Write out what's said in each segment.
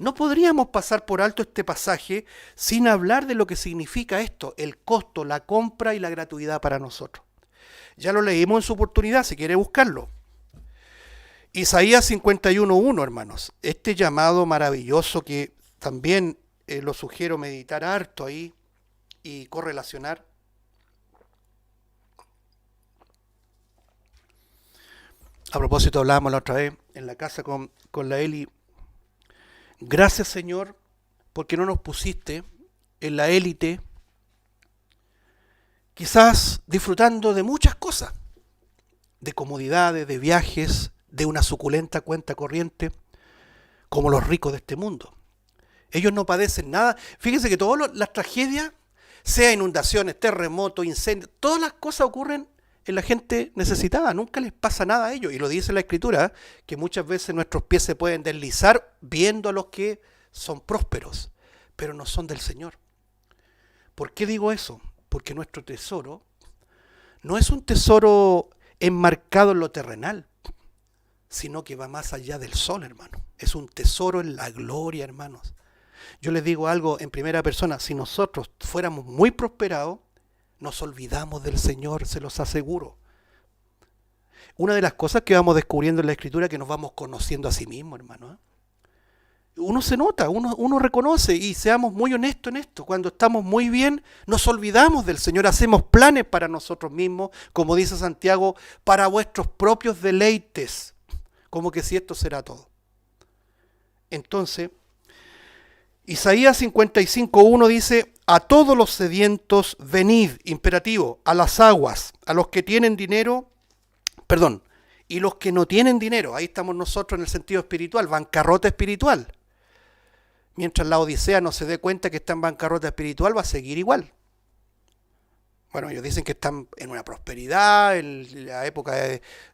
No podríamos pasar por alto este pasaje sin hablar de lo que significa esto, el costo, la compra y la gratuidad para nosotros. Ya lo leímos en su oportunidad, si quiere buscarlo. Isaías 51:1, hermanos. Este llamado maravilloso que también lo sugiero meditar harto ahí y correlacionar. A propósito, hablábamos la otra vez en la casa con la Eli. Gracias, Señor, porque no nos pusiste en la élite, quizás disfrutando de muchas cosas, de comodidades, de viajes, de una suculenta cuenta corriente, como los ricos de este mundo. Ellos no padecen nada. Fíjense que todas las tragedias, sea inundaciones, terremotos, incendios, todas las cosas ocurren en la gente necesitada, nunca les pasa nada a ellos. Y lo dice la Escritura, que muchas veces nuestros pies se pueden deslizar viendo a los que son prósperos, pero no son del Señor. ¿Por qué digo eso? Porque nuestro tesoro no es un tesoro enmarcado en lo terrenal, sino que va más allá del sol, hermano. Es un tesoro en la gloria, hermanos. Yo les digo algo en primera persona, si nosotros fuéramos muy prosperados, nos olvidamos del Señor, se los aseguro. Una de las cosas que vamos descubriendo en la Escritura es que nos vamos conociendo a sí mismos, hermano. Uno se nota, uno reconoce, y seamos muy honestos en esto. Cuando estamos muy bien, nos olvidamos del Señor, hacemos planes para nosotros mismos, como dice Santiago, para vuestros propios deleites, como que si esto será todo. Entonces, Isaías 55:1 dice: a todos los sedientos venid, imperativo, a las aguas, a los que tienen dinero, y los que no tienen dinero. Ahí estamos nosotros en el sentido espiritual, bancarrota espiritual. Mientras la Odisea no se dé cuenta que está en bancarrota espiritual, va a seguir igual. Bueno, ellos dicen que están en una prosperidad, en la época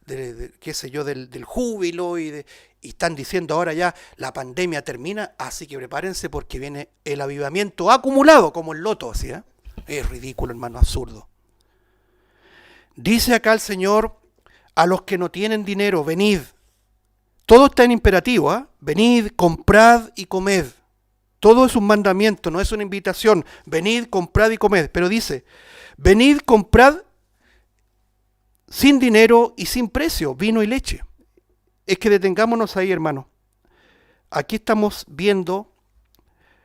del júbilo, y están diciendo ahora ya la pandemia termina, así que prepárense porque viene el avivamiento acumulado, como el loto, ¿sí? Es ridículo, hermano, absurdo. Dice acá el Señor: a los que no tienen dinero, venid. Todo está en imperativo, ¿eh? Venid, comprad y comed. Todo es un mandamiento, no es una invitación. Venid, comprad y comed. Pero dice: venid, comprad sin dinero y sin precio, vino y leche. Es que detengámonos ahí, hermano. Aquí estamos viendo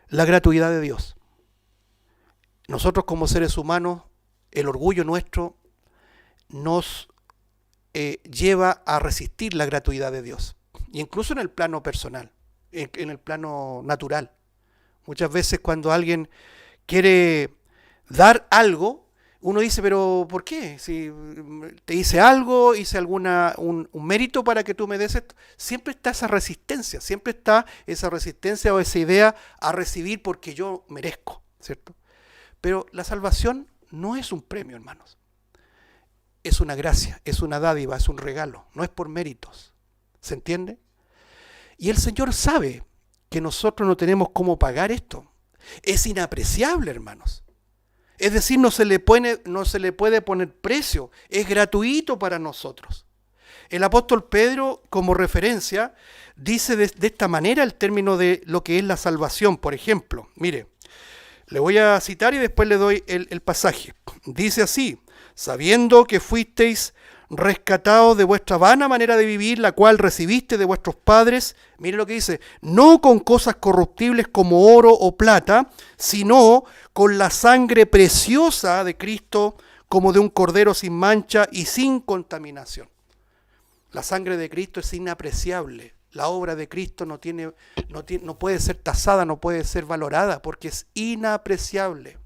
la gratuidad de Dios. Nosotros como seres humanos, el orgullo nuestro nos lleva a resistir la gratuidad de Dios. Y incluso en el plano personal, en el plano natural. Muchas veces cuando alguien quiere dar algo, uno dice: pero ¿por qué? Si te hice algo, hice un mérito para que tú me des esto. Siempre está esa resistencia o esa idea a recibir porque yo merezco, ¿cierto? Pero la salvación no es un premio, hermanos. Es una gracia, es una dádiva, es un regalo, no es por méritos. ¿Se entiende? Y el Señor sabe que nosotros no tenemos cómo pagar esto. Es inapreciable, hermanos. Es decir, no se le puede poner precio, es gratuito para nosotros. El apóstol Pedro, como referencia, dice de esta manera el término de lo que es la salvación. Por ejemplo, mire, le voy a citar y después le doy el pasaje. Dice así: sabiendo que fuisteis rescatados de vuestra vana manera de vivir, la cual recibiste de vuestros padres, mire lo que dice, no con cosas corruptibles como oro o plata, sino con la sangre preciosa de Cristo, como de un cordero sin mancha y sin contaminación. La sangre de Cristo es inapreciable. La obra de Cristo no puede ser tasada, no puede ser valorada, porque es inapreciable.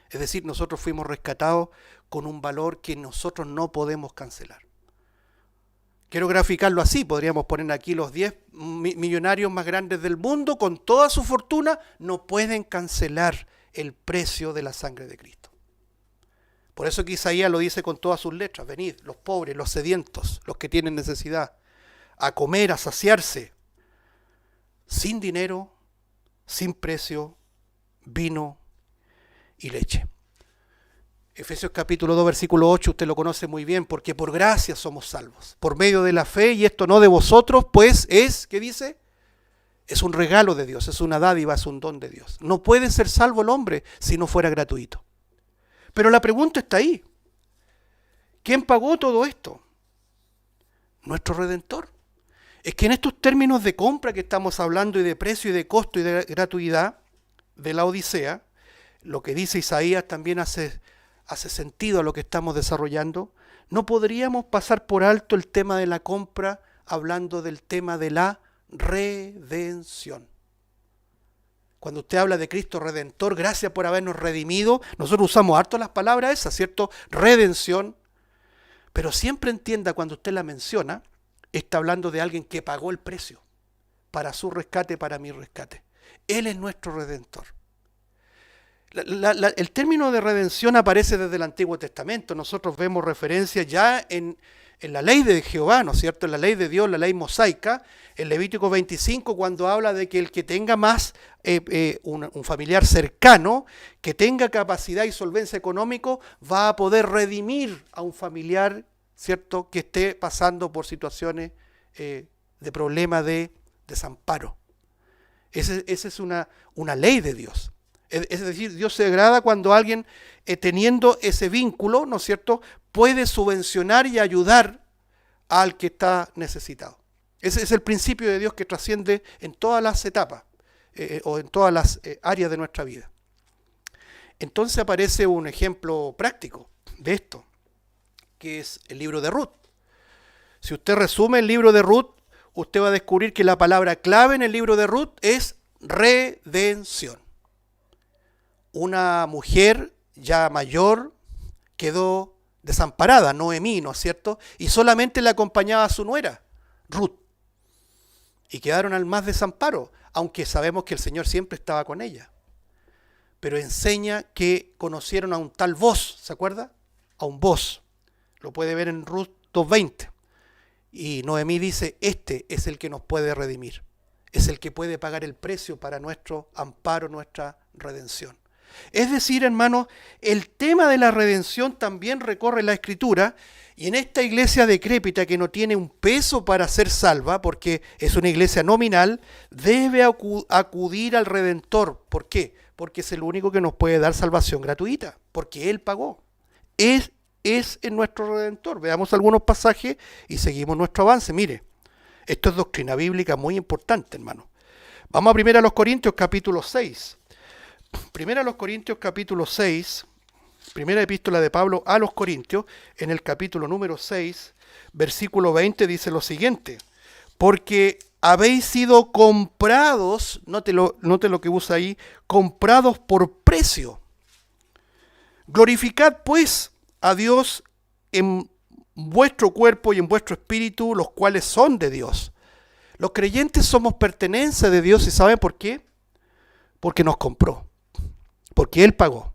Es decir, nosotros fuimos rescatados con un valor que nosotros no podemos cancelar. Quiero graficarlo así: podríamos poner aquí los 10 millonarios más grandes del mundo, con toda su fortuna, no pueden cancelar el precio de la sangre de Cristo. Por eso que Isaías lo dice con todas sus letras: venid, los pobres, los sedientos, los que tienen necesidad, a comer, a saciarse, sin dinero, sin precio, vino y leche. Efesios capítulo 2, versículo 8, usted lo conoce muy bien: porque por gracia somos salvos, por medio de la fe, y esto no de vosotros, pues es, ¿qué dice? Es un regalo de Dios, es una dádiva, es un don de Dios. No puede ser salvo el hombre si no fuera gratuito. Pero la pregunta está ahí. ¿Quién pagó todo esto? Nuestro Redentor. Es que en estos términos de compra que estamos hablando y de precio y de costo y de gratuidad de la Odisea, lo que dice Isaías también hace sentido a lo que estamos desarrollando. No podríamos pasar por alto el tema de la compra hablando del tema de la redención. Cuando usted habla de Cristo Redentor, gracias por habernos redimido, nosotros usamos harto las palabras esas, ¿cierto? Redención. Pero siempre entienda cuando usted la menciona, está hablando de alguien que pagó el precio para su rescate, para mi rescate. Él es nuestro Redentor. El término de redención aparece desde el Antiguo Testamento. Nosotros vemos referencias ya en la ley de Jehová, ¿no es cierto? En la ley de Dios, la ley mosaica, en Levítico 25, cuando habla de que el que tenga más un familiar cercano, que tenga capacidad y solvencia económico, va a poder redimir a un familiar, ¿cierto?, que esté pasando por situaciones de problema de desamparo. Esa es una ley de Dios. Es decir, Dios se agrada cuando alguien, teniendo ese vínculo, ¿no es cierto?, puede subvencionar y ayudar al que está necesitado. Ese es el principio de Dios que trasciende en todas las etapas o en todas las áreas de nuestra vida. Entonces aparece un ejemplo práctico de esto, que es el libro de Ruth. Si usted resume el libro de Ruth, usted va a descubrir que la palabra clave en el libro de Ruth es redención. Una mujer ya mayor quedó desamparada, Noemí, ¿no es cierto? Y solamente le acompañaba a su nuera, Ruth. Y quedaron al más desamparo, aunque sabemos que el Señor siempre estaba con ella. Pero enseña que conocieron a un tal Boaz, ¿se acuerda? A un Boaz. Lo puede ver en Ruth 2:20. Y Noemí dice, este es el que nos puede redimir. Es el que puede pagar el precio para nuestro amparo, nuestra redención. Es decir, hermanos, el tema de la redención también recorre la Escritura, y en esta iglesia decrépita que no tiene un peso para ser salva, porque es una iglesia nominal, debe acudir al Redentor. ¿Por qué? Porque es el único que nos puede dar salvación gratuita, porque Él pagó. Es en nuestro Redentor. Veamos algunos pasajes y seguimos nuestro avance. Mire, esto es doctrina bíblica muy importante, hermano. Vamos a 1 Corintios capítulo 6. 1 Corintios capítulo 6, primera epístola de Pablo a los Corintios, en el capítulo número 6, versículo 20, dice lo siguiente: porque habéis sido comprados, note lo que usa ahí, comprados por precio. Glorificad pues a Dios en vuestro cuerpo y en vuestro espíritu, los cuales son de Dios. Los creyentes somos pertenencia de Dios, ¿y saben por qué? Porque nos compró. Porque Él pagó.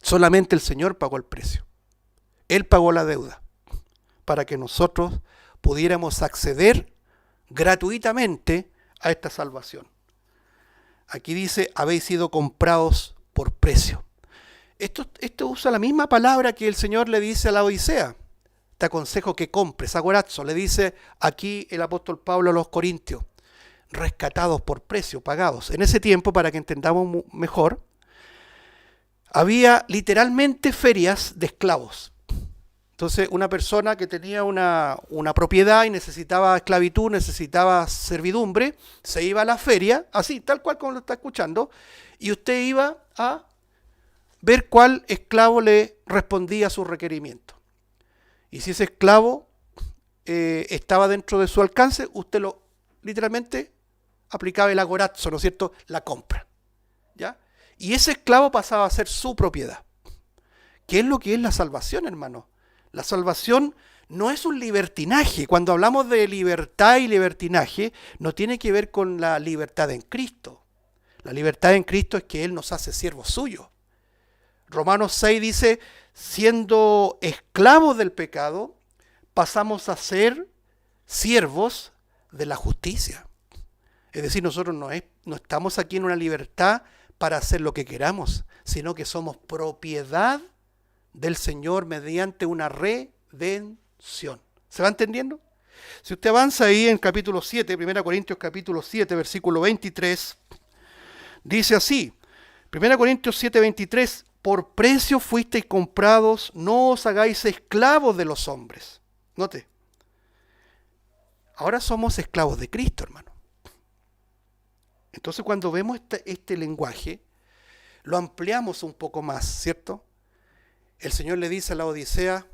Solamente el Señor pagó el precio. Él pagó la deuda para que nosotros pudiéramos acceder gratuitamente a esta salvación. Aquí dice, habéis sido comprados por precio. Esto usa la misma palabra que el Señor le dice a la Odisea. Te aconsejo que compres, agorazo, le dice aquí el apóstol Pablo a los Corintios. Rescatados por precio, pagados. En ese tiempo, para que entendamos mejor, había literalmente ferias de esclavos. Entonces, una persona que tenía una propiedad y necesitaba esclavitud, necesitaba servidumbre, se iba a la feria, así, tal cual como lo está escuchando, y usted iba a ver cuál esclavo le respondía a su requerimiento. Y si ese esclavo estaba dentro de su alcance, usted literalmente aplicaba el agorazo, ¿no es cierto?, la compra, ¿ya? Y ese esclavo pasaba a ser su propiedad. ¿Qué es lo que es la salvación, hermano? La salvación no es un libertinaje. Cuando hablamos de libertad y libertinaje, no tiene que ver con la libertad en Cristo. La libertad en Cristo es que Él nos hace siervos suyos. Romanos 6 dice, siendo esclavos del pecado, pasamos a ser siervos de la justicia. Es decir, nosotros no estamos aquí en una libertad para hacer lo que queramos, sino que somos propiedad del Señor mediante una redención. ¿Se va entendiendo? Si usted avanza ahí en capítulo 7, 1 Corintios capítulo 7, versículo 23, dice así, 1 Corintios 7, 23, por precio fuisteis comprados, no os hagáis esclavos de los hombres. Note, ahora somos esclavos de Cristo, hermano. Entonces cuando vemos este lenguaje, lo ampliamos un poco más, ¿cierto? El Señor le dice a la Odisea,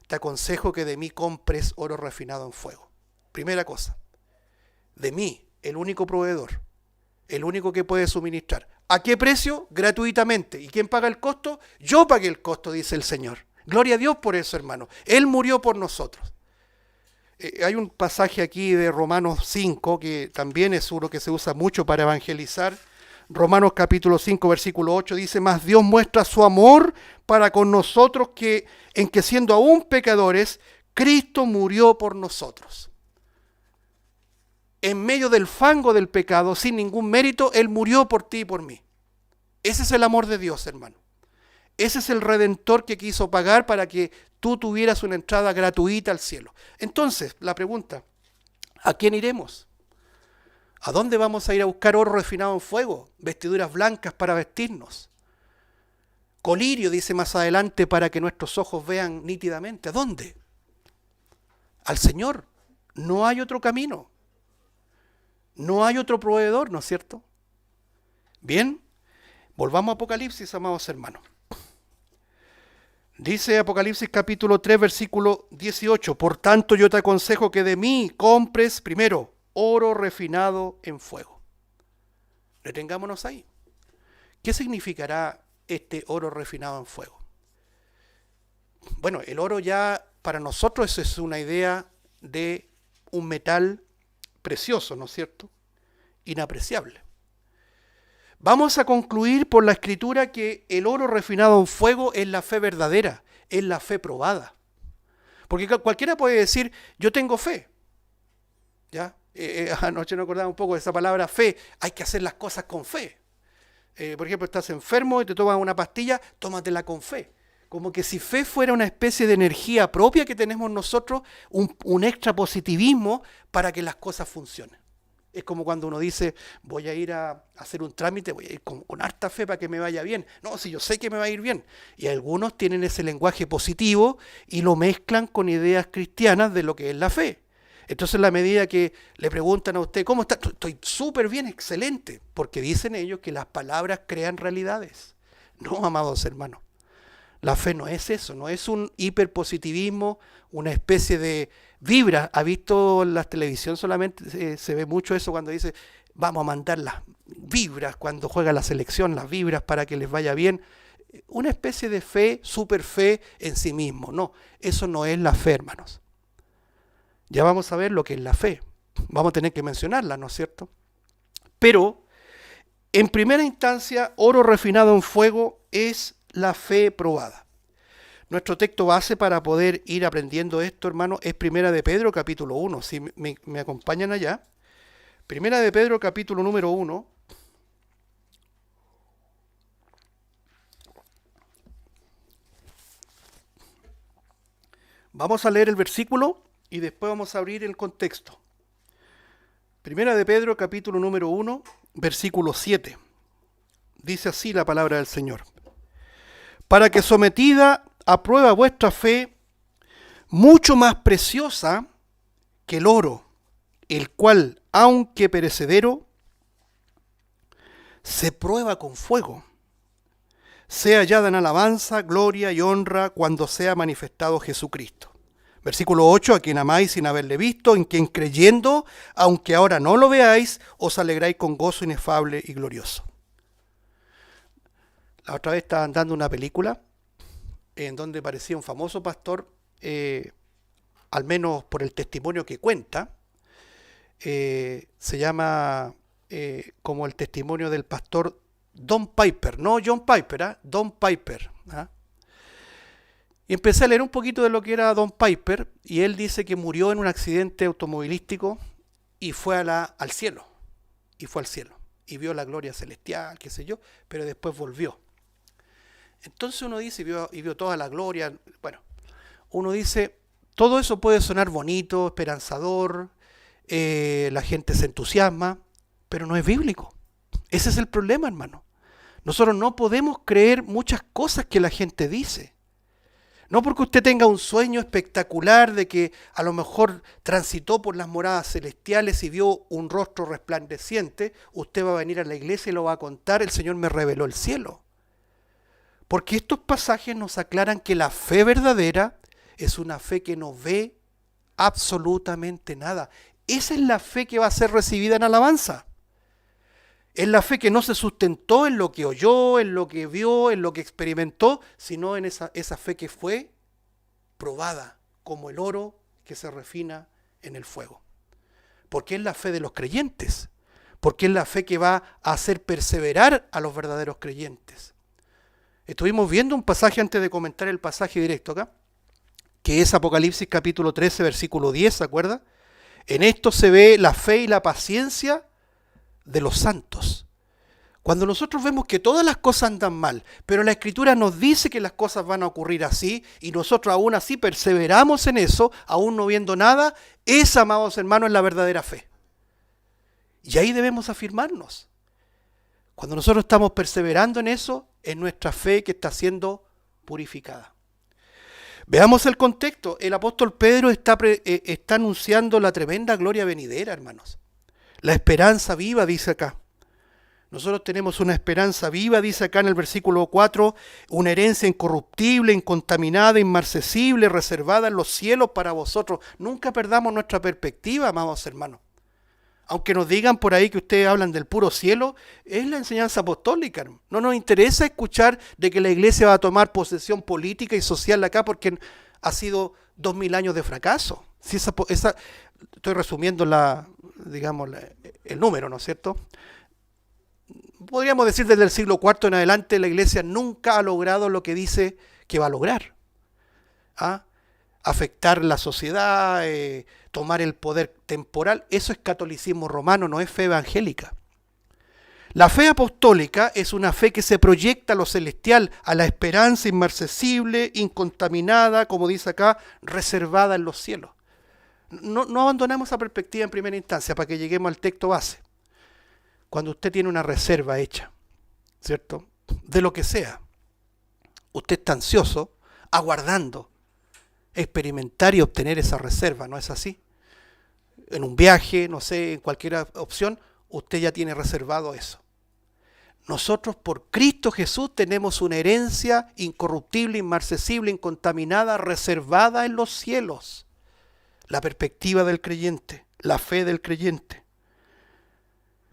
te aconsejo que de mí compres oro refinado en fuego. Primera cosa, de mí, el único proveedor, el único que puede suministrar. ¿A qué precio? Gratuitamente. ¿Y quién paga el costo? Yo pagué el costo, dice el Señor. Gloria a Dios por eso, hermano. Él murió por nosotros. Hay un pasaje aquí de Romanos 5, que también es uno que se usa mucho para evangelizar. Romanos capítulo 5, versículo 8 dice, mas Dios muestra su amor para con nosotros en que siendo aún pecadores, Cristo murió por nosotros. En medio del fango del pecado, sin ningún mérito, Él murió por ti y por mí. Ese es el amor de Dios, hermano. Ese es el Redentor que quiso pagar para que tú tuvieras una entrada gratuita al cielo. Entonces, la pregunta, ¿a quién iremos? ¿A dónde vamos a ir a buscar oro refinado en fuego? Vestiduras blancas para vestirnos. Colirio, dice más adelante, para que nuestros ojos vean nítidamente. ¿A dónde? Al Señor. No hay otro camino. No hay otro proveedor, ¿no es cierto? Bien, volvamos a Apocalipsis, amados hermanos. Dice Apocalipsis capítulo 3, versículo 18. Por tanto, yo te aconsejo que de mí compres primero oro refinado en fuego. Detengámonos ahí. ¿Qué significará este oro refinado en fuego? Bueno, el oro ya para nosotros es una idea de un metal precioso, ¿no es cierto? Inapreciable. Vamos a concluir por la Escritura que el oro refinado en fuego es la fe verdadera, es la fe probada. Porque cualquiera puede decir, yo tengo fe. ¿Ya? Anoche nos acordaba un poco de esa palabra fe, hay que hacer las cosas con fe. Por ejemplo, estás enfermo y te tomas una pastilla, tómatela con fe. Como que si fe fuera una especie de energía propia que tenemos nosotros, un extra positivismo para que las cosas funcionen. Es como cuando uno dice, voy a ir a hacer un trámite, voy a ir con harta fe para que me vaya bien. No, si yo sé que me va a ir bien. Y algunos tienen ese lenguaje positivo y lo mezclan con ideas cristianas de lo que es la fe. Entonces, en la medida que le preguntan a usted, ¿cómo está? Estoy súper bien, excelente. Porque dicen ellos que las palabras crean realidades. No, amados hermanos. La fe no es eso, no es un hiperpositivismo, una especie de vibra. ¿Ha visto en la televisión solamente? Se ve mucho eso cuando dice, vamos a mandar las vibras cuando juega la selección, las vibras para que les vaya bien. Una especie de fe, super fe en sí mismo. No, eso no es la fe, hermanos. Ya vamos a ver lo que es la fe. Vamos a tener que mencionarla, ¿no es cierto? Pero, en primera instancia, oro refinado en fuego es la fe probada. Nuestro texto base para poder ir aprendiendo esto, hermano, es Primera de Pedro, capítulo 1. Si me acompañan allá. Primera de Pedro, capítulo número 1. Vamos a leer el versículo y después vamos a abrir el contexto. Primera de Pedro, capítulo número 1, versículo 7. Dice así la palabra del Señor. Para que sometida a prueba vuestra fe, mucho más preciosa que el oro, el cual, aunque perecedero, se prueba con fuego, sea hallada en alabanza, gloria y honra cuando sea manifestado Jesucristo. Versículo 8, a quien amáis sin haberle visto, en quien creyendo, aunque ahora no lo veáis, os alegráis con gozo inefable y glorioso. La otra vez estaban dando una película en donde parecía un famoso pastor, al menos por el testimonio que cuenta, se llama como el testimonio del pastor Don Piper, no John Piper, Don Piper. Y empecé a leer un poquito de lo que era Don Piper, y él dice que murió en un accidente automovilístico y fue al cielo, y vio la gloria celestial, qué sé yo, pero después volvió. Entonces uno dice, y vio toda la gloria, bueno, uno dice, Todo eso puede sonar bonito, esperanzador, la gente se entusiasma, pero no es bíblico. Ese es el problema, hermano. Nosotros no podemos creer muchas cosas que la gente dice. No porque usted tenga un sueño espectacular de que a lo mejor transitó por las moradas celestiales y vio un rostro resplandeciente, usted va a venir a la iglesia y lo va a contar, el Señor me reveló el cielo. Porque estos pasajes nos aclaran que la fe verdadera es una fe que no ve absolutamente nada. Esa es la fe que va a ser recibida en alabanza. Es la fe que no se sustentó en lo que oyó, en lo que vio, en lo que experimentó, sino en esa fe que fue probada, como el oro que se refina en el fuego. Porque es la fe de los creyentes, porque es la fe que va a hacer perseverar a los verdaderos creyentes. Estuvimos viendo un pasaje antes de comentar el pasaje directo acá, que es Apocalipsis capítulo 13, versículo 10, ¿se acuerda? En esto se ve la fe y la paciencia de los santos. Cuando nosotros vemos que todas las cosas andan mal, pero la Escritura nos dice que las cosas van a ocurrir así, y nosotros aún así perseveramos en eso, aún no viendo nada, esa, amados hermanos, es la verdadera fe. Y ahí debemos afirmarnos. Cuando nosotros estamos perseverando en eso, es nuestra fe que está siendo purificada. Veamos el contexto. El apóstol Pedro está anunciando la tremenda gloria venidera, hermanos. La esperanza viva, dice acá. Nosotros tenemos una esperanza viva, dice acá en el versículo 4, una herencia incorruptible, incontaminada, inmarcesible, reservada en los cielos para vosotros. Nunca perdamos nuestra perspectiva, amados hermanos. Aunque nos digan por ahí que ustedes hablan del puro cielo, es la enseñanza apostólica. No nos interesa escuchar de que la iglesia va a tomar posesión política y social acá porque ha sido 2000 años de fracaso. Si estoy resumiendo el número, ¿no es cierto? Podríamos decir desde el siglo IV en adelante la iglesia nunca ha logrado lo que dice que va a lograr. Afectar la sociedad, tomar el poder temporal, eso es catolicismo romano, no es fe evangélica. La fe apostólica es una fe que se proyecta a lo celestial, a la esperanza inmarcesible, incontaminada, como dice acá, reservada en los cielos. No abandonamos esa perspectiva en primera instancia para que lleguemos al texto base. Cuando usted tiene una reserva hecha, ¿cierto? De lo que sea, usted está ansioso, aguardando experimentar y obtener esa reserva, ¿no es así? En un viaje, no sé, en cualquier opción, usted ya tiene reservado eso. Nosotros por Cristo Jesús tenemos una herencia incorruptible, inmarcesible, incontaminada, reservada en los cielos. La perspectiva del creyente, la fe del creyente.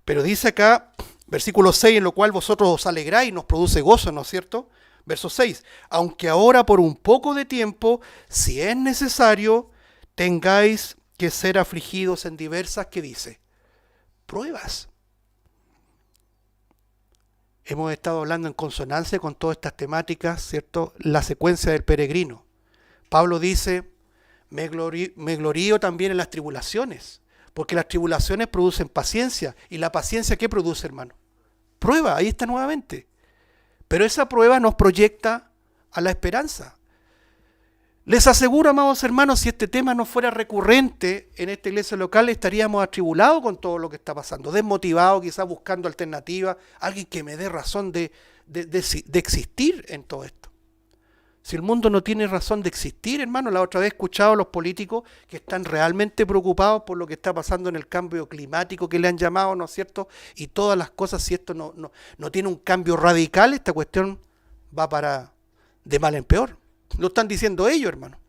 Pero dice acá, versículo 6, en lo cual vosotros os alegráis, nos produce gozo, ¿no es cierto? Verso 6, aunque ahora por un poco de tiempo, si es necesario, tengáis que ser afligidos en diversas, ¿qué dice? Pruebas. Hemos estado hablando en consonancia con todas estas temáticas, ¿cierto? La secuencia del peregrino. Pablo dice, me glorío también en las tribulaciones, porque las tribulaciones producen paciencia, y la paciencia, ¿qué produce, hermano? Prueba, ahí está nuevamente. Pero esa prueba nos proyecta a la esperanza. Les aseguro, amados hermanos, si este tema no fuera recurrente en esta iglesia local, estaríamos atribulados con todo lo que está pasando, desmotivados, quizás buscando alternativas, alguien que me dé razón de existir en todo esto. Si el mundo no tiene razón de existir, hermano, la otra vez he escuchado a los políticos que están realmente preocupados por lo que está pasando en el cambio climático que le han llamado, ¿no es cierto? Y todas las cosas, si esto no tiene un cambio radical, esta cuestión va de mal en peor. Lo están diciendo ellos, hermano.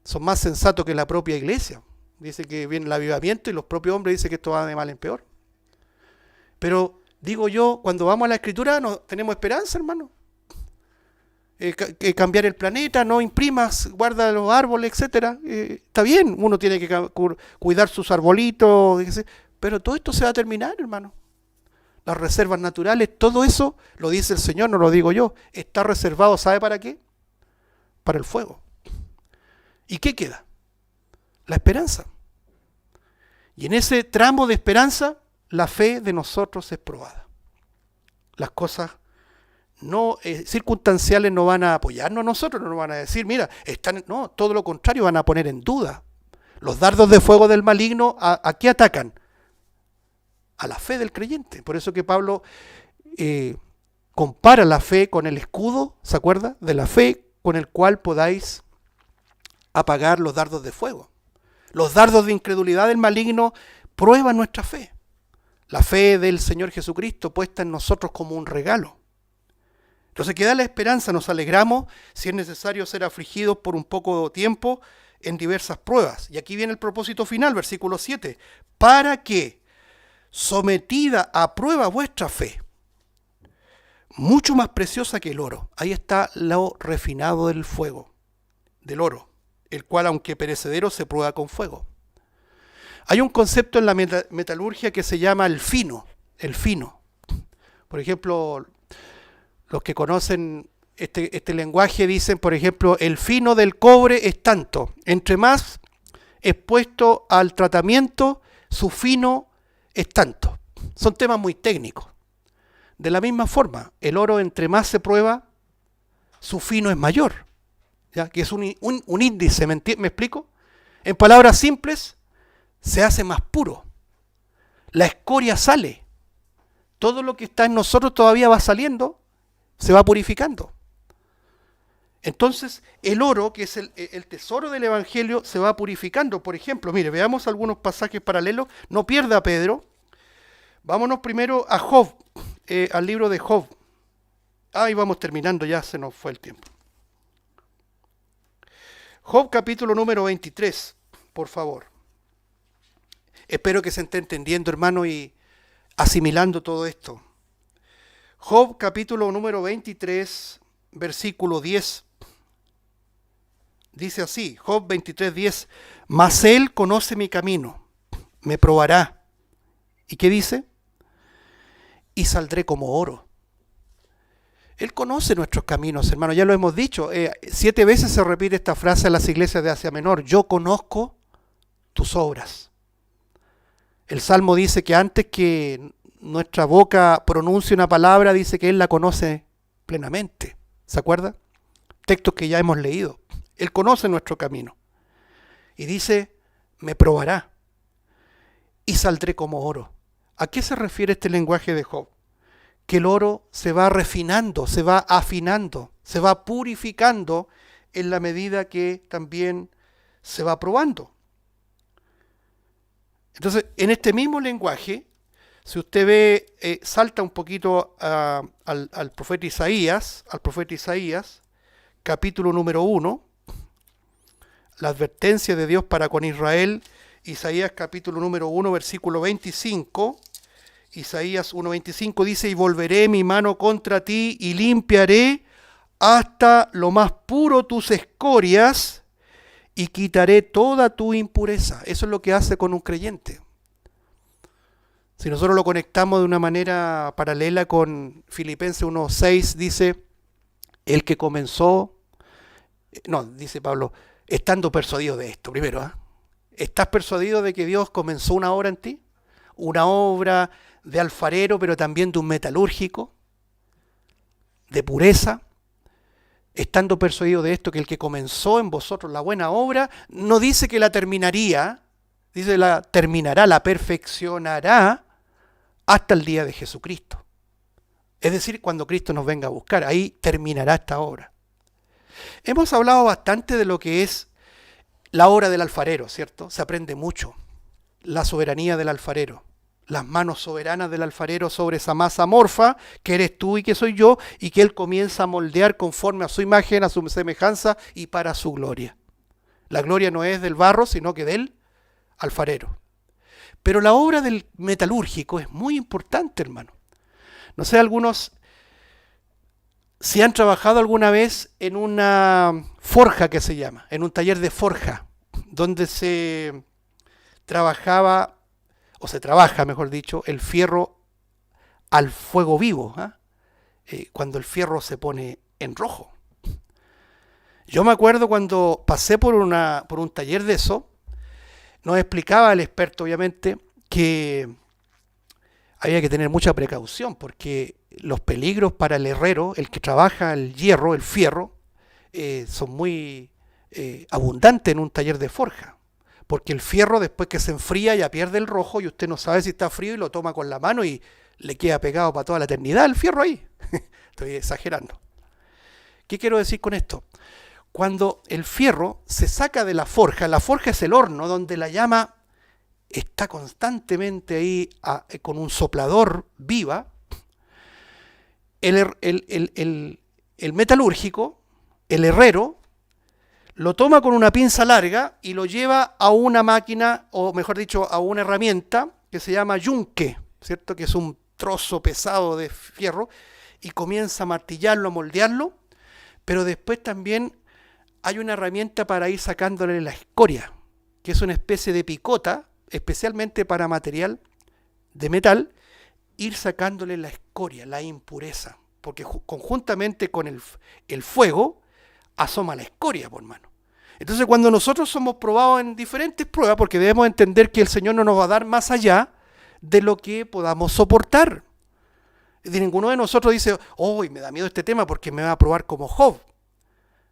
Son más sensatos que la propia iglesia. Dice que viene el avivamiento y los propios hombres dicen que esto va de mal en peor. Pero digo yo, cuando vamos a la Escritura, no tenemos esperanza, hermano. Cambiar el planeta, no imprimas, guarda los árboles, etcétera. Está bien, uno tiene que cuidar sus arbolitos, pero todo esto se va a terminar, hermano. Las reservas naturales, todo eso, lo dice el Señor, no lo digo yo, está reservado, ¿sabe para qué? Para el fuego. ¿Y qué queda? La esperanza. Y en ese tramo de esperanza, la fe de nosotros es probada. Las cosas no circunstanciales no van a apoyarnos a nosotros, no nos van a decir, mira, no, todo lo contrario, van a poner en duda. Los dardos de fuego del maligno, ¿a qué atacan? A la fe del creyente. Por eso que Pablo compara la fe con el escudo, ¿se acuerda? De la fe con el cual podáis apagar los dardos de fuego. Los dardos de incredulidad del maligno prueban nuestra fe. La fe del Señor Jesucristo puesta en nosotros como un regalo. Entonces queda la esperanza, nos alegramos si es necesario ser afligidos por un poco tiempo en diversas pruebas. Y aquí viene el propósito final, versículo 7. Para que, sometida a prueba vuestra fe, mucho más preciosa que el oro. Ahí está lo refinado del fuego, del oro, el cual aunque perecedero se prueba con fuego. Hay un concepto en la metalurgia que se llama el fino. El fino. Por ejemplo, los que conocen este lenguaje dicen, por ejemplo, el fino del cobre es tanto. Entre más expuesto al tratamiento, su fino es tanto. Son temas muy técnicos. De la misma forma, el oro entre más se prueba, su fino es mayor. ¿Ya? Que es un índice, ¿me explico? En palabras simples, se hace más puro. La escoria sale. Todo lo que está en nosotros todavía va saliendo, se va purificando. Entonces, el oro, que es el tesoro del Evangelio, se va purificando. Por ejemplo, mire, veamos algunos pasajes paralelos. No pierda Pedro. Vámonos primero a Job, al libro de Job. Ahí vamos terminando, ya se nos fue el tiempo. Job capítulo número 23, por favor. Espero que se esté entendiendo, hermano, y asimilando todo esto. Job capítulo número 23, versículo 10. Dice así, Job 23, 10. Mas él conoce mi camino, me probará. ¿Y qué dice? Y saldré como oro. Él conoce nuestros caminos, hermano, ya lo hemos dicho. 7 veces se repite esta frase en las iglesias de Asia Menor. Yo conozco tus obras. El Salmo dice que antes que nuestra boca pronuncie una palabra, dice que Él la conoce plenamente. ¿Se acuerda? Textos que ya hemos leído. Él conoce nuestro camino. Y dice, me probará y saldré como oro. ¿A qué se refiere este lenguaje de Job? Que el oro se va refinando, se va afinando, se va purificando en la medida que también se va probando. Entonces, en este mismo lenguaje, si usted ve, salta un poquito al profeta Isaías, capítulo número 1, la advertencia de Dios para con Israel, Isaías capítulo número 1, versículo 25, Isaías 1:25 dice, y volveré mi mano contra ti y limpiaré hasta lo más puro tus escorias y quitaré toda tu impureza. Eso es lo que hace con un creyente. Si nosotros lo conectamos de una manera paralela con Filipenses 1:6, dice, el que comenzó, dice Pablo, estando persuadido de esto, primero, ¿estás persuadido de que Dios comenzó una obra en ti? Una obra de alfarero, pero también de un metalúrgico, de pureza, estando persuadido de esto, que el que comenzó en vosotros la buena obra, no dice que la terminaría, dice la terminará, la perfeccionará hasta el día de Jesucristo. Es decir, cuando Cristo nos venga a buscar, ahí terminará esta obra. Hemos hablado bastante de lo que es la obra del alfarero, ¿cierto? Se aprende mucho. La soberanía del alfarero. Las manos soberanas del alfarero sobre esa masa amorfa, que eres tú y que soy yo, y que Él comienza a moldear conforme a su imagen, a su semejanza y para su gloria. La gloria no es del barro, sino que del alfarero. Pero la obra del metalúrgico es muy importante, hermano. No sé, algunos, si han trabajado alguna vez en una forja que se llama, en un taller de forja, donde se trabajaba, o se trabaja, mejor dicho, el fierro al fuego vivo, cuando el fierro se pone en rojo. Yo me acuerdo cuando pasé por un taller de eso, nos explicaba el experto, obviamente, que había que tener mucha precaución porque los peligros para el herrero, el que trabaja el hierro, el fierro, son muy abundantes en un taller de forja. Porque el fierro después que se enfría ya pierde el rojo y usted no sabe si está frío y lo toma con la mano y le queda pegado para toda la eternidad el fierro ahí. Estoy exagerando. ¿Qué quiero decir con esto? Cuando el fierro se saca de la forja es el horno donde la llama está constantemente ahí con un soplador viva, el metalúrgico, el herrero, lo toma con una pinza larga y lo lleva a una máquina, o mejor dicho, a una herramienta que se llama yunque, ¿cierto? Que es un trozo pesado de fierro, y comienza a martillarlo, a moldearlo, pero después también hay una herramienta para ir sacándole la escoria, que es una especie de picota, especialmente para material de metal, ir sacándole la escoria, la impureza, porque conjuntamente con el fuego asoma la escoria, por mano. Entonces cuando nosotros somos probados en diferentes pruebas, porque debemos entender que el Señor no nos va a dar más allá de lo que podamos soportar. De ninguno de nosotros dice, me da miedo este tema porque me va a probar como Job.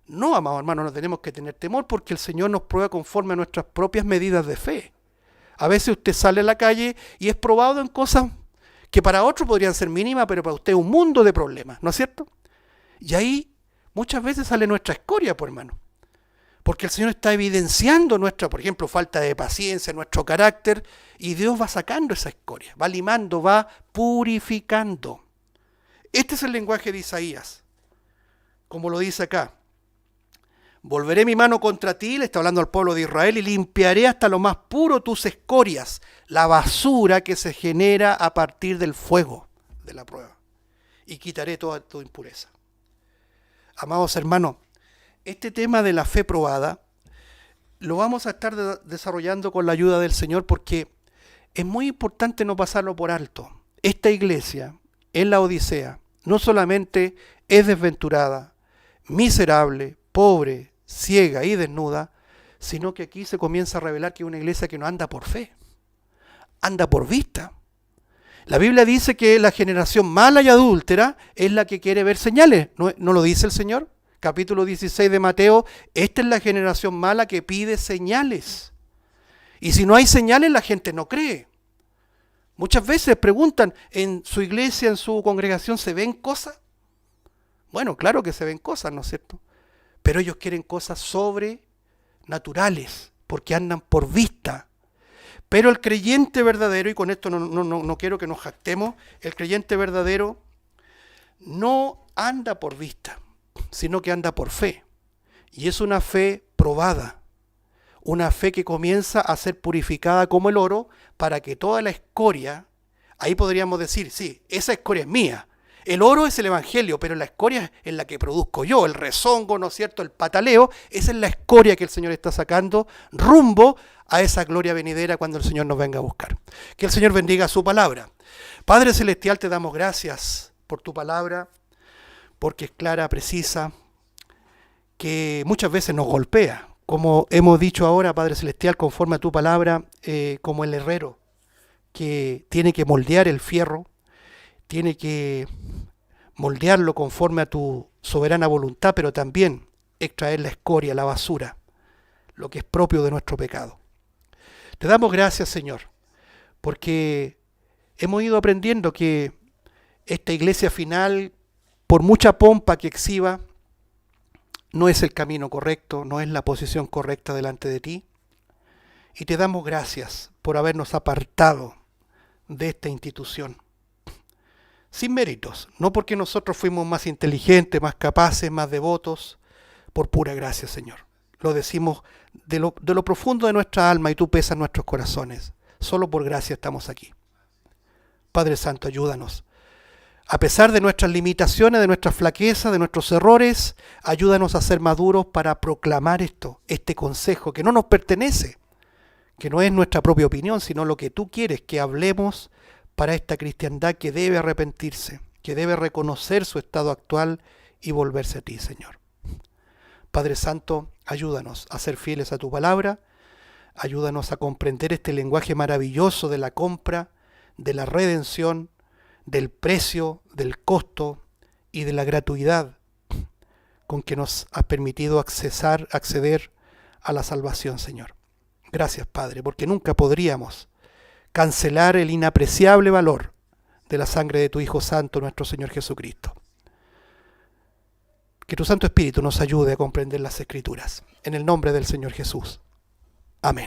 No, amados hermanos, no tenemos que tener temor porque el Señor nos prueba conforme a nuestras propias medidas de fe. A veces usted sale a la calle y es probado en cosas que para otros podrían ser mínimas, pero para usted es un mundo de problemas, ¿no es cierto? Y ahí muchas veces sale nuestra escoria, por hermano. Porque el Señor está evidenciando nuestra, por ejemplo, falta de paciencia, nuestro carácter, y Dios va sacando esa escoria, va limando, va purificando. Este es el lenguaje de Isaías, como lo dice acá. Volveré mi mano contra ti, le está hablando al pueblo de Israel, y limpiaré hasta lo más puro tus escorias, la basura que se genera a partir del fuego de la prueba, y quitaré toda tu impureza. Amados hermanos, este tema de la fe probada lo vamos a estar desarrollando con la ayuda del Señor porque es muy importante no pasarlo por alto. Esta iglesia, en la Odisea, no solamente es desventurada, miserable, pobre, ciega y desnuda, sino que aquí se comienza a revelar que es una iglesia que no anda por fe, anda por vista. La Biblia dice que la generación mala y adúltera es la que quiere ver señales. ¿No lo dice el Señor? Capítulo 16 de Mateo, esta es la generación mala que pide señales. Y si no hay señales, la gente no cree. Muchas veces preguntan, ¿en su iglesia, en su congregación, se ven cosas? Bueno, claro que se ven cosas, ¿no es cierto? Pero ellos quieren cosas sobrenaturales, porque andan por vista. Pero el creyente verdadero, y con esto no quiero que nos jactemos, el creyente verdadero no anda por vista, sino que anda por fe. Y es una fe probada, una fe que comienza a ser purificada como el oro para que toda la escoria, ahí podríamos decir, sí, esa escoria es mía. El oro es el evangelio, pero la escoria es la que produzco yo, el rezongo, ¿no es cierto?, el pataleo, esa es la escoria que el Señor está sacando rumbo a esa gloria venidera cuando el Señor nos venga a buscar. Que el Señor bendiga su palabra. Padre Celestial, te damos gracias por tu palabra, porque es clara, precisa, que muchas veces nos golpea, como hemos dicho ahora, Padre Celestial, conforme a tu palabra, como el herrero que tiene que moldear el fierro, tiene que moldearlo conforme a tu soberana voluntad, pero también extraer la escoria, la basura, lo que es propio de nuestro pecado. Te damos gracias, Señor, porque hemos ido aprendiendo que esta iglesia final, por mucha pompa que exhiba, no es el camino correcto, no es la posición correcta delante de ti. Y te damos gracias por habernos apartado de esta institución. Sin méritos, no porque nosotros fuimos más inteligentes, más capaces, más devotos, por pura gracia, Señor. Lo decimos de lo profundo de nuestra alma y tú pesas nuestros corazones. Solo por gracia estamos aquí. Padre Santo, ayúdanos. A pesar de nuestras limitaciones, de nuestras flaquezas, de nuestros errores, ayúdanos a ser maduros para proclamar este consejo que no nos pertenece, que no es nuestra propia opinión, sino lo que tú quieres que hablemos para esta cristiandad que debe arrepentirse, que debe reconocer su estado actual y volverse a ti, Señor. Padre Santo, ayúdanos a ser fieles a tu palabra, ayúdanos a comprender este lenguaje maravilloso de la compra, de la redención, del precio, del costo y de la gratuidad con que nos has permitido acceder a la salvación, Señor. Gracias, Padre, porque nunca podríamos cancelar el inapreciable valor de la sangre de tu Hijo Santo, nuestro Señor Jesucristo. Que tu Santo Espíritu nos ayude a comprender las Escrituras. En el nombre del Señor Jesús. Amén.